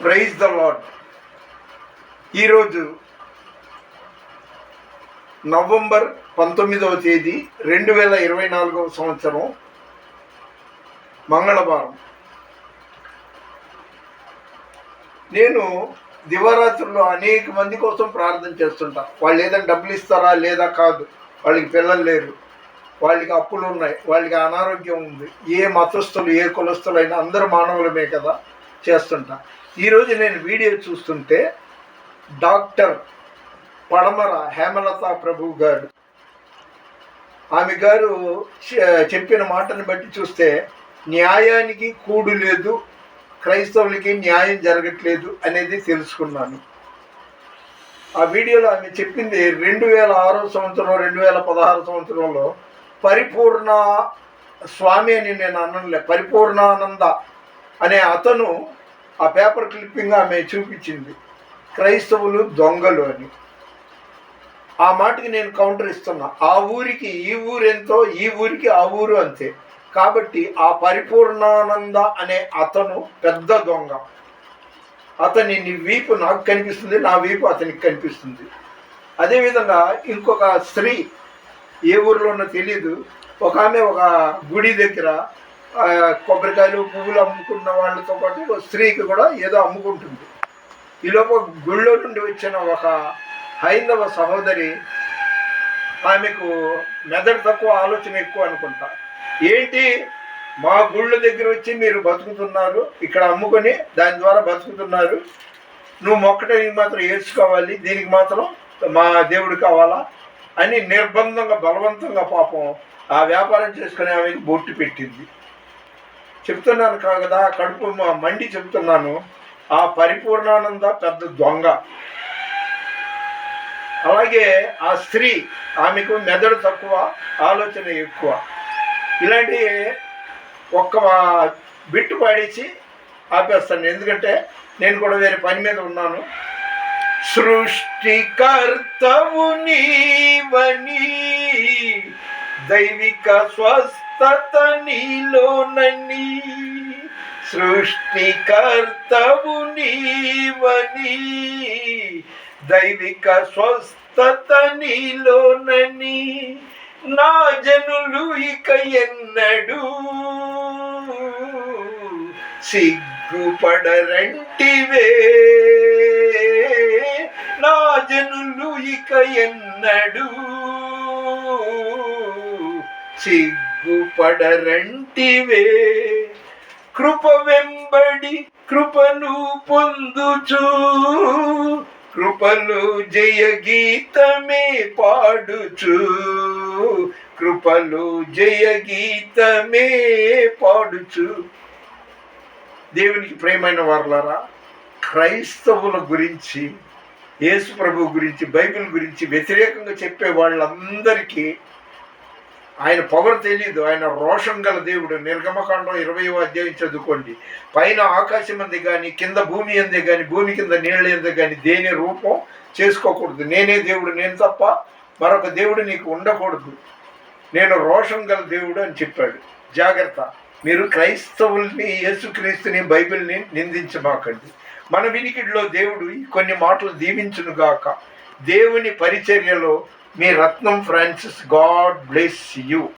Praise the Lord. ఈరోజు November 19వ తేదీ 2024 సంవత్సరం మంగళవారం. నేను దివారాత్రుల్లో అనేక మంది కోసం ప్రార్థన చేస్తుంటా. వాళ్ళు ఏదైనా డబ్బులు ఇస్తారా లేదా కాదు, వాళ్ళకి పిల్లలు లేరు, వాళ్ళకి అప్పులు ఉన్నాయి, వాళ్ళకి అనారోగ్యం ఉంది. ఏ మతస్థులు ఏ కులస్తులైనా అందరూ మానవులమే కదా, చేస్తుంటా. ఈరోజు నేను వీడియో చూస్తుంటే డాక్టర్ పడమర హేమలత ప్రభు గారు, ఆమె గారు చెప్పిన మాటను బట్టి చూస్తే న్యాయానికి కూడు లేదు, క్రైస్తవులకి న్యాయం జరగట్లేదు అనేది తెలుసుకున్నాను. ఆ వీడియోలో ఆమె చెప్పింది 2006 సంవత్సరం 2016 సంవత్సరంలో పరిపూర్ణ స్వామి అని నేను అనలే, పరిపూర్ణానంద అనే అతను ఆ పేపర్ క్లిప్పింగ్ ఆమె చూపించింది, క్రైస్తవులు దొంగలు అని. ఆ మాటకి నేను కౌంటర్ ఇస్తున్నా. ఆ ఊరికి ఈ ఊరు ఎంతో, ఈ ఊరికి ఆ ఊరు అంతే. కాబట్టి ఆ పరిపూర్ణానంద అనే అతను పెద్ద దొంగ. అతని వీపు నాకు కనిపిస్తుంది, నా వీపు అతనికి కనిపిస్తుంది. అదేవిధంగా ఇంకొక స్త్రీ, ఏ ఊరిలోనో తెలీదు, ఒక ఆమె ఒక గుడి దగ్గర కొబ్బరికాయలు పువ్వులు అమ్ముకున్న వాళ్ళతో పాటు ఒక స్త్రీకి కూడా ఏదో అమ్ముకుంటుంది. ఈలోపు గుళ్ళో నుండి వచ్చిన ఒక హైందవ సహోదరి, ఆమెకు మెదడు తక్కువ ఆలోచన ఎక్కువ అనుకుంటా. ఏంటి, మా గుళ్ళ దగ్గర వచ్చి మీరు బతుకుతున్నారు, ఇక్కడ అమ్ముకొని దాని ద్వారా బతుకుతున్నారు, నువ్వు మొక్కటానికి మాత్రం ఏడ్చుకోవాలి, దీనికి మాత్రం మా దేవుడు కావాలా అని నిర్బంధంగా బలవంతంగా పాపం ఆ వ్యాపారం చేసుకుని ఆమెకి బొట్టు పెట్టింది. చెప్తున్నాను కదా, కడుపు మండి చెప్తున్నాను. ఆ పరిపూర్ణానంద పెద్ద దొంగ. అలాగే ఆ స్త్రీ, ఆమెకు మెదడు తక్కువ ఆలోచన ఎక్కువ. ఇలాంటి ఒక్క బిట్టు పాడించి ఆపేస్తాను, ఎందుకంటే నేను కూడా వేరే పని మీద ఉన్నాను. సృష్టికర్తవు నీవని, దైవిక స్వస్థత నీలోనని, సృష్టికర్తవు నీవని, దైవిక స్వస్థత నీలోనని, నా జనులు ఇక ఎన్నడూ సిగ్గుపడరంటివే, నా జనులు ఇక ఎన్నడూ సిగ్గుపడరంటివే. కృప వెంబడి కృపను పొందుచు, కృపలు జయ గీతమే పాడుచు, కృపలు జయ గీతమే పాడుచు. దేవునికి ప్రియమైన వారలారా, క్రైస్తవుల గురించి, యేసు ప్రభు గురించి, బైబిల్ గురించి వ్యతిరేకంగా చెప్పే వాళ్ళందరికీ ఆయన పవర్ తెలీదు. ఆయన రోషం గల దేవుడు. నిర్గమకాండం 20వ అధ్యాయం చదువుకోండి. పైన ఆకాశం అందే కానీ, కింద భూమి అందే కానీ, భూమి కింద నీళ్ళ అందే కానీ దేని రూపం చేసుకోకూడదు. నేనే దేవుడు, నేను తప్ప మరొక దేవుడు నీకు ఉండకూడదు, నేను రోషం గల దేవుడు అని చెప్పాడు. జాగ్రత్త, మీరు క్రైస్తవుల్ని, యేసుక్రీస్తుని, బైబిల్ని నిందించమాకండి. మన వినికిడిలో దేవుడు కొన్ని మాటలు దీవించునుగాక. దేవుని పరిచర్యలో మీ రత్నం ఫ్రాన్సిస్. God bless you.